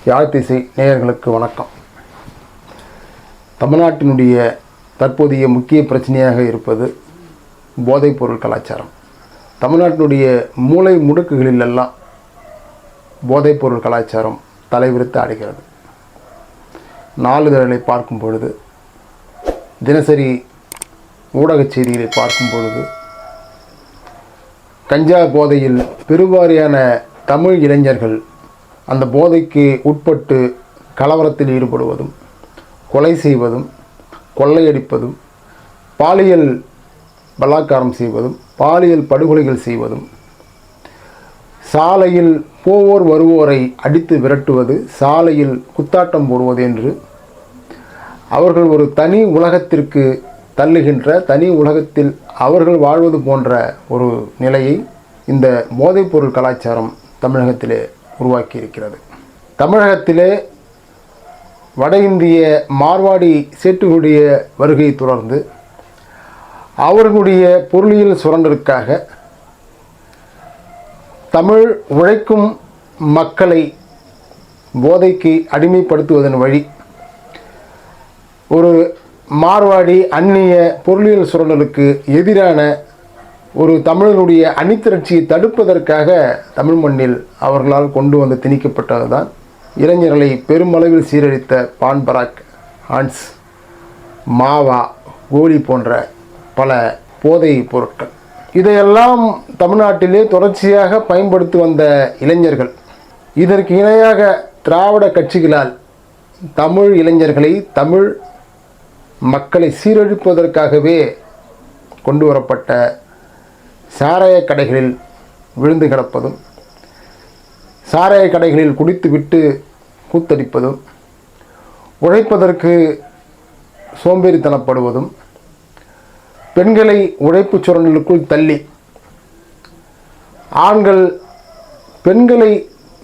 யாழ்த்திசை நேயர்களுக்கு வணக்கம். தமிழ்நாட்டினுடைய தற்போதைய முக்கிய பிரச்சனையாக இருப்பது போதைப்பொருள் கலாச்சாரம். தமிழ்நாட்டினுடைய மூலை முடுக்குகளிலெல்லாம் போதைப்பொருள் கலாச்சாரம் தலைவிரித்து ஆடுகிறது. நாளிதழ்களை பார்க்கும் பொழுது, தினசரி ஊடகச் செய்திகளை பார்க்கும் பொழுது, கஞ்சா போதையில் பெருவாரியான தமிழ் இளைஞர்கள் அந்த போதைக்கு உட்பட்டு கலவரத்தில் ஈடுபடுவதும், கொலை செய்வதும், கொள்ளையடிப்பதும், பாலியல் பலாத்காரம் செய்வதும், பாலியல் படுகொலைகள் செய்வதும், சாலையில் போவோர் வருவோரை அடித்து விரட்டுவது, சாலையில் குத்தாட்டம் போடுவது என்று அவர்கள் ஒரு தனி உலகத்திற்கு தள்ளுகின்ற, தனி உலகத்தில் அவர்கள் வாழ்வது போன்ற ஒரு நிலையை இந்த போதைப்பொருள் கலாச்சாரம் தமிழகத்திலே உருவாக்கி இருக்கிறது. தமிழகத்திலே வட இந்திய மார்வாடி சேட்டுகளுடைய வருகையை தொடர்ந்து அவர்களுடைய பொருளியல் சுரண்டலுக்காக தமிழ் உழைக்கும் மக்களை போதைக்கு அடிமைப்படுத்துவதன் வழி ஒரு மார்வாடி அந்நிய பொருளியல் சுரண்டலுக்கு எதிரான ஒரு தமிழனுடைய அணிதிரட்சியை தடுப்பதற்காக தமிழ் மண்ணில் அவர்களால் கொண்டு வந்து திணிக்கப்பட்டதுதான் இளைஞர்களை பெருமளவில் சீரழித்த பான் பராக், ஹான்ஸ், மாவா, கோலி போன்ற பல போதை பொருட்கள். இதையெல்லாம் தமிழ்நாட்டிலே தொடர்ச்சியாக பயன்படுத்தி வந்த இளைஞர்கள், இதற்கு இணையாக திராவிட கட்சிகளால் தமிழ் இளைஞர்களை, தமிழ் மக்களை சீரழிப்பதற்காகவே கொண்டு வரப்பட்ட சாராய கடைகளில் விழுந்து கிடப்பதும், சாராய கடைகளில் குடித்துவிட்டு கூத்தடிப்பதும், உழைப்பதற்கு சோம்பேறித்தனப்படுவதும், பெண்களை உழைப்பு சுரண்டலுக்குள் தள்ளி ஆண்கள் பெண்களை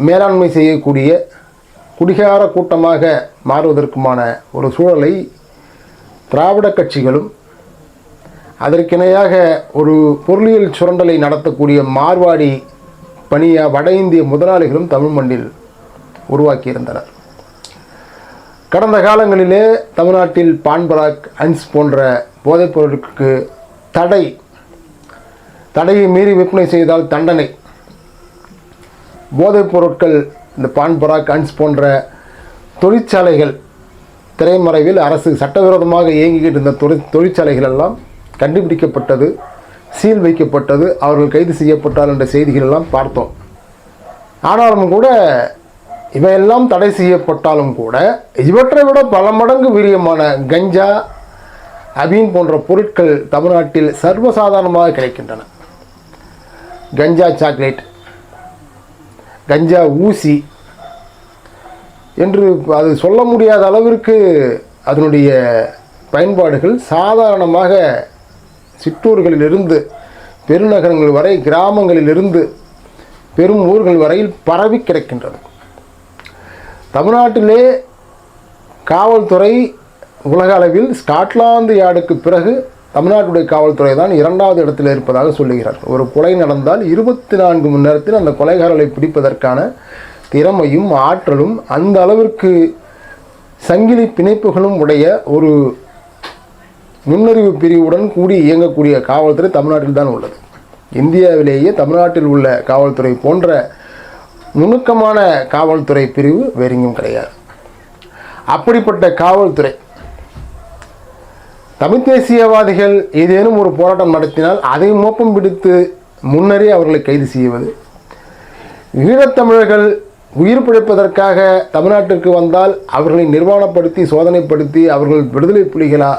மேலாண்மை செய்யக்கூடிய குடிகார கூட்டமாக மாறுவதற்குமான ஒரு சூழலை திராவிட கட்சிகளும், அதற்கிணையாக ஒரு பொருளியல் சுரண்டலை நடத்தக்கூடிய மார்வாடி வட இந்திய முதலாளிகளும் தமிழ் மண்ணில் உருவாக்கியிருந்தனர். கடந்த காலங்களிலே தமிழ்நாட்டில் பான் பராக், ஹன்ஸ் போன்ற போதைப் பொருட்களுக்கு தடையை மீறி விற்பனை செய்தால் தண்டனை. போதைப் பொருட்கள், இந்த பான் பராக், ஹன்ஸ் போன்ற தொழிற்சாலைகள் திரைமறைவில் அரசு சட்டவிரோதமாக இயங்கிக்கிட்டு இருந்த தொழிற்சாலைகள் எல்லாம் கண்டுபிடிக்கப்பட்டது, சீல் வைக்கப்பட்டது, அவர்கள் கைது செய்யப்பட்டார் என்ற செய்திகள் எல்லாம் பார்த்தோம். ஆனாலும் கூட இவையெல்லாம் தடை செய்யப்பட்டாலும் கூட இவற்றை விட பல மடங்கு வீரியமான கஞ்சா, அபீன் போன்ற பொருட்கள் தமிழ்நாட்டில் சர்வசாதாரணமாக கிடைக்கின்றன. கஞ்சா சாக்லேட், கஞ்சா ஊசி என்று அது சொல்ல முடியாத அளவிற்கு அதனுடைய பயன்பாடுகள் சாதாரணமாக சிற்றூர்களிலிருந்து பெருநகரங்கள் வரை, கிராமங்களிலிருந்து பெரும் ஊர்கள் வரையில் பரவி கிடக்கின்றது. தமிழ்நாட்டிலே காவல்துறை உலக அளவில் ஸ்காட்லாந்து யார்டுக்கு பிறகு தமிழ்நாட்டுடைய காவல்துறை தான் 2வது இடத்தில் இருப்பதாக சொல்லுகிறார். ஒரு கொலை நடந்தால் 24 மணி நேரத்தில் அந்த கொலைகாரர்களை பிடிப்பதற்கான திறமையும் ஆற்றலும், அந்த அளவிற்கு சங்கிலி பிணைப்புகளும் உடைய ஒரு நுண்ணறிவு பிரிவுடன் கூடி இயங்கக்கூடிய காவல்துறை தமிழ்நாட்டில் தான் உள்ளது. இந்தியாவிலேயே தமிழ்நாட்டில் உள்ள காவல்துறை போன்ற நுணுக்கமான காவல்துறை பிரிவு வேறெங்கும் கிடையாது. அப்படிப்பட்ட காவல்துறை தமிழ் தேசியவாதிகள் ஏதேனும் ஒரு போராட்டம் நடத்தினால் அதை மோப்பம் பிடித்து முன்னரே அவர்களை கைது செய்வது, ஈழத்தமிழர்கள் உயிர் பிழைப்பதற்காக தமிழ்நாட்டிற்கு வந்தால் அவர்களை நிர்வாணப்படுத்தி சோதனைப்படுத்தி அவர்கள் விடுதலை புலிகளா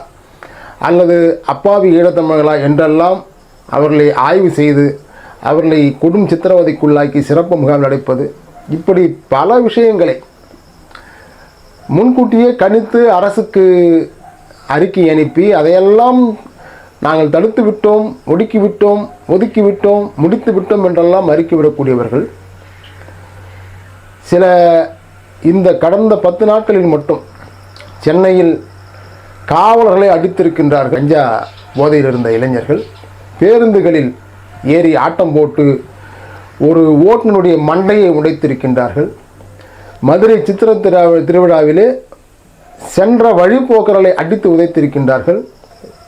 அல்லது அப்பாவி ஈழத்தமிழர்களா என்றெல்லாம் அவர்களை ஆய்வு செய்து அவர்களை கொடும் சித்திரவதைக்குள்ளாக்கி சிறப்பு முகாம் நடப்பது, இப்படி பல விஷயங்களை முன்கூட்டியே கணித்து அரசுக்கு அறிக்கை அனுப்பி அதையெல்லாம் நாங்கள் தடுத்து விட்டோம், ஒடுக்கிவிட்டோம், ஒதுக்கிவிட்டோம், முடித்து விட்டோம் என்றெல்லாம் அறிக்கை விடக்கூடியவர்கள் சில இந்த கடந்த 10 நாட்களில் மட்டும் சென்னையில் காவலர்களை அடித்திருக்கின்றார்கள். கஞ்சா போதையில் இருந்த இளைஞர்கள் பேருந்துகளில் ஏறி ஆட்டம் போட்டு ஒரு ஓட்டுநருடைய மண்டையை உடைத்திருக்கின்றார்கள். மதுரை சித்திர திருவிழாவிலே சென்ற வழிபோக்கர்களை அடித்து உதைத்திருக்கின்றார்கள்.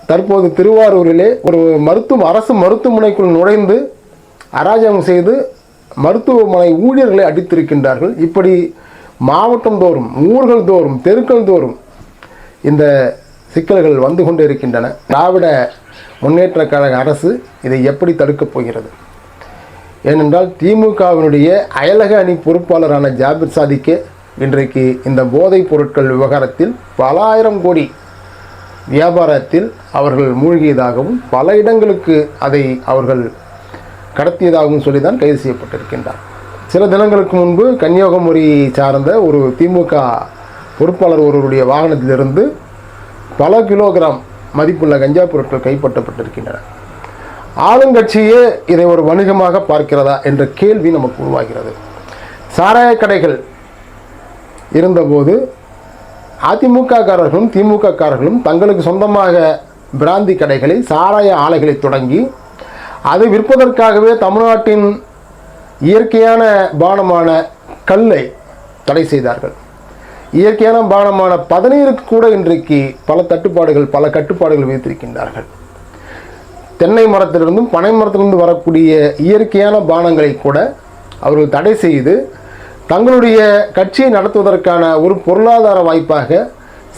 தற்போது திருவாரூரிலே ஒரு அரசு மருத்துவமனைக்குள் நுழைந்து அராஜகம் செய்து மருத்துவமனை ஊழியர்களை அடித்திருக்கின்றார்கள். இப்படி மாவட்டம் தோறும், ஊர்கள் தோறும், தெருக்கள் தோறும் இந்த சிக்கல்கள் வந்து கொண்டே இருக்கின்றன. திராவிட முன்னேற்ற கழக அரசு இதை எப்படி தடுக்கப் போகிறது? ஏனென்றால் திமுகவினுடைய அயலக அணி பொறுப்பாளரான ஜாபிர் சாதிக்கே இன்றைக்கு இந்த போதைப் பொருட்கள் விவகாரத்தில் பல ஆயிரம் கோடி வியாபாரத்தில் அவர்கள் மூழ்கியதாகவும் பல இடங்களுக்கு அதை அவர்கள் கடத்தியதாகவும் சொல்லி தான் கைது செய்யப்பட்டிருக்கின்றார். சில தினங்களுக்கு முன்பு கன்னியாகுமரி சார்ந்த ஒரு திமுக பொறுப்பாளர் ஒருவருடைய வாகனத்திலிருந்து பல கிலோகிராம் மதிப்புள்ள கஞ்சா பொருட்கள் கைப்பற்றப்பட்டிருக்கின்றன. ஆளுங்கட்சியே இதை ஒரு வணிகமாக பார்க்கிறதா என்ற கேள்வி நமக்கு உருவாகிறது. சாராய கடைகள் இருந்தபோது அதிமுக காரர்களும் திமுக காரர்களும் தங்களுக்கு சொந்தமாக பிராந்தி கடைகளை, சாராய ஆலைகளை தொடங்கி அதை விற்பதற்காகவே தமிழ்நாட்டின் இயற்கையான பானமான கல்லை தடை செய்தார்கள். இயற்கையான பானமான பதநீருக்கு கூட இன்றைக்கு பல கட்டுப்பாடுகள் விதித்திருக்கின்றார்கள். தென்னை மரத்திலிருந்தும் பனை மரத்திலிருந்து வரக்கூடிய இயற்கையான பானங்களை கூட அவர்கள் தடை செய்து தங்களுடைய கட்சியை நடத்துவதற்கான ஒரு பொருளாதார வாய்ப்பாக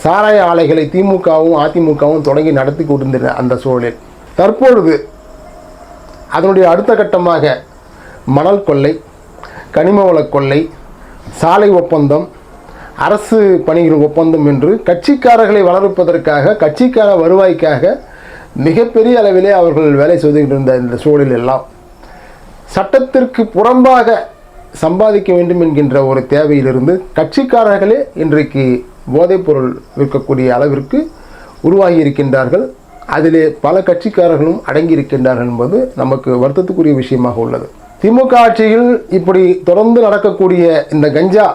சாராய ஆலைகளை திமுகவும் அதிமுகவும் தொடங்கி நடத்தி கொண்டிருந்த அந்த சூழலில் தற்பொழுது அதனுடைய அடுத்த கட்டமாக மணல் கொள்ளை, கனிம வள கொள்ளை, சாலை ஒப்பந்தம், அரசு பணிகள் ஒப்பந்தம் என்று கட்சிக்காரர்களை வளர்ப்பதற்காக, கட்சிக்கார வருவாய்க்காக மிகப்பெரிய அளவிலே அவர்கள் வேலை செய்திருந்த இந்த சூழலில் எல்லாம் சட்டத்திற்கு புறம்பாக சம்பாதிக்க வேண்டும் என்கின்ற ஒரு தேவையிலிருந்து கட்சிக்காரர்களே இன்றைக்கு போதைப்பொருள் விற்கக்கூடிய அளவிற்கு உருவாகி இருக்கின்றார்கள். அதிலே பல கட்சிக்காரர்களும் அடங்கியிருக்கின்றார்கள் என்பது நமக்கு வருத்தத்துக்குரிய விஷயமாக உள்ளது. திமுக ஆட்சியில் இப்படி தொடர்ந்து நடக்கக்கூடிய இந்த கஞ்சா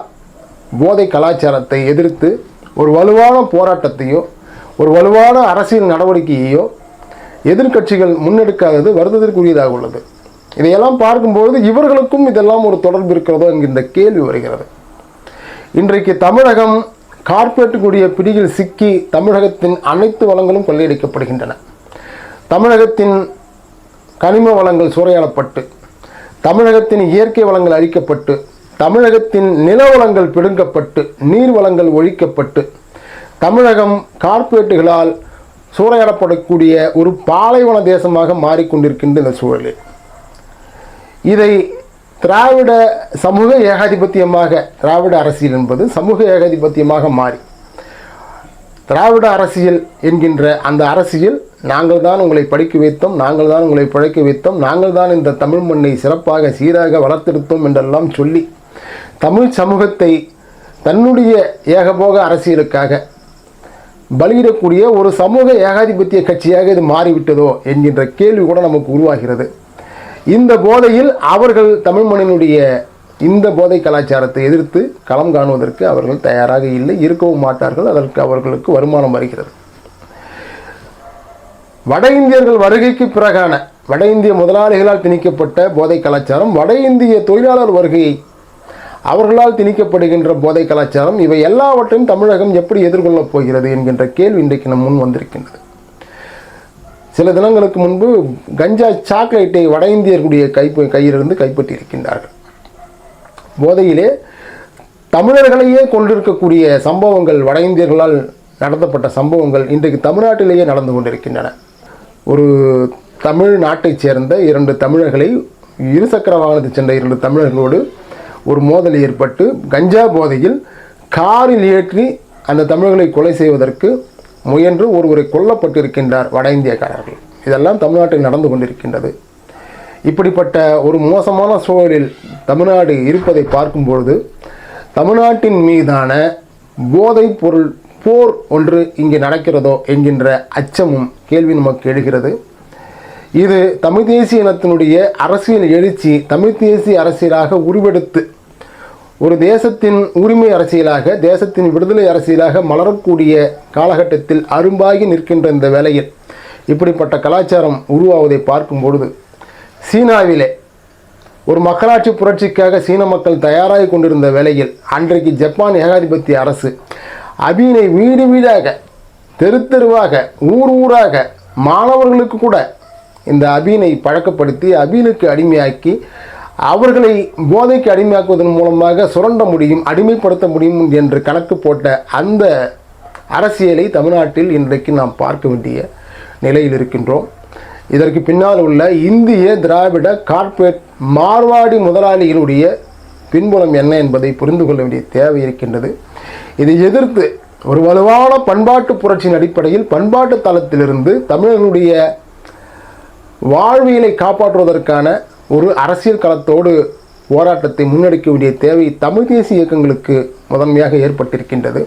போதை கலாச்சாரத்தை எதிர்த்து ஒரு வலுவான போராட்டத்தையோ ஒரு வலுவான அரசியல் நடவடிக்கையையோ எதிர்க்கட்சிகள் முன்னெடுக்காதது வருத்தத்திற்குரியதாக உள்ளது. இதையெல்லாம் பார்க்கும்போது இவர்களுக்கும் இதெல்லாம் ஒரு தொடர்பு இருக்கிறதோ என்கின்ற கேள்வி வருகிறது. இன்றைக்கு தமிழகம் கார்ப்பரேட்டுக்குரிய பிடியில் சிக்கி தமிழகத்தின் அனைத்து வளங்களும் கொள்ளையடிக்கப்படுகின்றன. தமிழகத்தின் கனிம வளங்கள் சூறையாடப்பட்டு, தமிழகத்தின் இயற்கை வளங்கள் அழிக்கப்பட்டு, தமிழகத்தின் நில வளங்கள் பிடுங்கப்பட்டு, நீர் வளங்கள் ஒழிக்கப்பட்டு, தமிழகம் கார்ப்பரேட்டுகளால் சூறையாடப்படக்கூடிய ஒரு பாலைவன தேசமாக மாறிக்கொண்டிருக்கின்ற இந்த சூழலில் இதை திராவிட சமூக ஏகாதிபத்தியமாக, திராவிட அரசியல் என்பது சமூக ஏகாதிபத்தியமாக மாறி திராவிட அரசியல் என்கின்ற அந்த அரசியல் நாங்கள் தான் உங்களை படிக்க வைத்தோம், நாங்கள் தான் உங்களை பிழைக்க வைத்தோம், நாங்கள் தான் இந்த தமிழ் மண்ணை சிறப்பாக சீராக வளர்த்தெடுத்தோம் என்றெல்லாம் சொல்லி தமிழ் சமூகத்தை தன்னுடைய ஏகபோக அரசியலுக்காக பலியிடக்கூடிய ஒரு சமூக ஏகாதிபத்திய கட்சியாக இது மாறிவிட்டதோ என்கின்ற கேள்வி கூட நமக்கு உருவாகிறது. இந்த போதையில் அவர்கள் தமிழ் மண்ணினுடைய இந்த போதை கலாச்சாரத்தை எதிர்த்து களம் காணுவதற்கு அவர்கள் தயாராக இல்லை, இருக்கவும் மாட்டார்கள். அதற்கு அவர்களுக்கு வருமானம் வருகிறது. வட இந்தியர்கள் வருகைக்கு பிறகான வட இந்திய முதலாளிகளால் திணிக்கப்பட்ட போதை கலாச்சாரம், வட இந்திய தொழிலாளர் வருகையை அவர்களால் திணிக்கப்படுகின்ற போதை கலாச்சாரம், இவை எல்லாவற்றையும் தமிழகம் எப்படி எதிர்கொள்ளப் போகிறது என்கின்ற கேள்வி இன்றைக்கு நம் முன் வந்திருக்கின்றது. சில தினங்களுக்கு முன்பு கஞ்சா சாக்லேட்டை வட இந்தியர்களுடைய கையிலிருந்து கைப்பற்றியிருக்கின்றார்கள். போதையிலே தமிழர்களையே கொண்டிருக்கக்கூடிய சம்பவங்கள், வட இந்தியர்களால் நடத்தப்பட்ட சம்பவங்கள் இன்றைக்கு தமிழ்நாட்டிலேயே நடந்து கொண்டிருக்கின்றன. ஒரு தமிழ்நாட்டைச் சேர்ந்த 2 தமிழர்களை, இருசக்கர வாகனத்தில் சென்ற 2 தமிழர்களோடு ஒரு மோதல் ஏற்பட்டு கஞ்சா போதையில் காரில் ஏற்றி அந்த தமிழர்களை கொலை செய்வதற்கு முயன்று ஒருவரை கொல்லப்பட்டிருக்கின்றார் வட இந்தியக்காரர்கள். இதெல்லாம் தமிழ்நாட்டில் நடந்து கொண்டிருக்கின்றது. இப்படிப்பட்ட ஒரு மோசமான சூழலில் தமிழ்நாடு இருப்பதை பார்க்கும்பொழுது தமிழ்நாட்டின் மீதான போதைப் பொருள் போர் ஒன்று இங்கே நடக்கிறதோ என்கின்ற அச்சமும் கேள்வி நமக்கு எழுகிறது. இது தமிழ் தேசிய இனத்தினுடைய அரசியல் எழுச்சி தமிழ் தேசிய அரசியலாக உருவெடுத்து ஒரு தேசத்தின் உரிமை அரசியலாக, தேசத்தின் விடுதலை அரசியலாக மலரக்கூடிய காலகட்டத்தில் அரும்பாகி நிற்கின்ற இந்த வேளையில் இப்படிப்பட்ட கலாச்சாரம் உருவாவதை பார்க்கும் பொழுது சீனாவிலே ஒரு மக்களாட்சி புரட்சிக்காக சீன மக்கள் தயாராகி கொண்டிருந்த வேளையில் அன்றைக்கு ஜப்பான் ஏகாதிபத்திய அரசு அபீனை வீடு வீடாக, தெரு தெருவாக, ஊர் ஊராக மாணவர்களுக்கு கூட இந்த அபீனை பழக்கப்படுத்தி அபீனுக்கு அடிமையாக்கி அவர்களை போதைக்கு அடிமையாக்குவதன் மூலமாக சுரண்ட முடியும், அடிமைப்படுத்த முடியும் என்று கணக்கு போட்ட அந்த அரசியலை தமிழ்நாட்டில் இன்றைக்கு நாம் பார்க்க வேண்டிய நிலையில் இருக்கின்றோம். இதற்கு பின்னால் உள்ள இந்திய திராவிட கார்ப்பரேட் மார்வாடி முதலாளிகளுடைய பின்புலம் என்ன என்பதை புரிந்து கொள்ள வேண்டிய தேவை இருக்கின்றது. இதை எதிர்த்து ஒரு வலுவான பண்பாட்டு புரட்சியின் அடிப்படையில் பண்பாட்டு தளத்திலிருந்து தமிழர்களுடைய வாழ்வியலை காப்பாற்றுவதற்கான ஒரு அரசியல் களத்தோடு போராட்டத்தை முன்னெடுக்க வேண்டிய தேவை தமிழ் தேசிய இயக்கங்களுக்கு முதன்மையாக ஏற்பட்டிருக்கின்றது.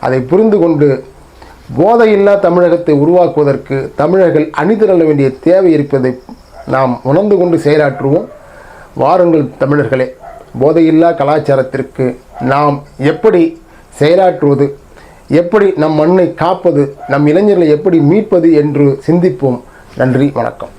அதை புரிந்து கொண்டு போதையில்லா தமிழகத்தை உருவாக்குவதற்கு தமிழர்கள் அணிதிரள வேண்டிய தேவை இருப்பதை நாம் உணர்ந்து கொண்டு செயலாற்றுவோம். வாருங்கள் தமிழர்களே, போதையில்லா கலாச்சாரத்திற்கு நாம் எப்படி செயலாற்றுவது, எப்படி நம் மண்ணை காப்பது, நம் இளைஞர்களை எப்படி மீட்பது என்று சிந்திப்போம். நன்றி, வணக்கம்.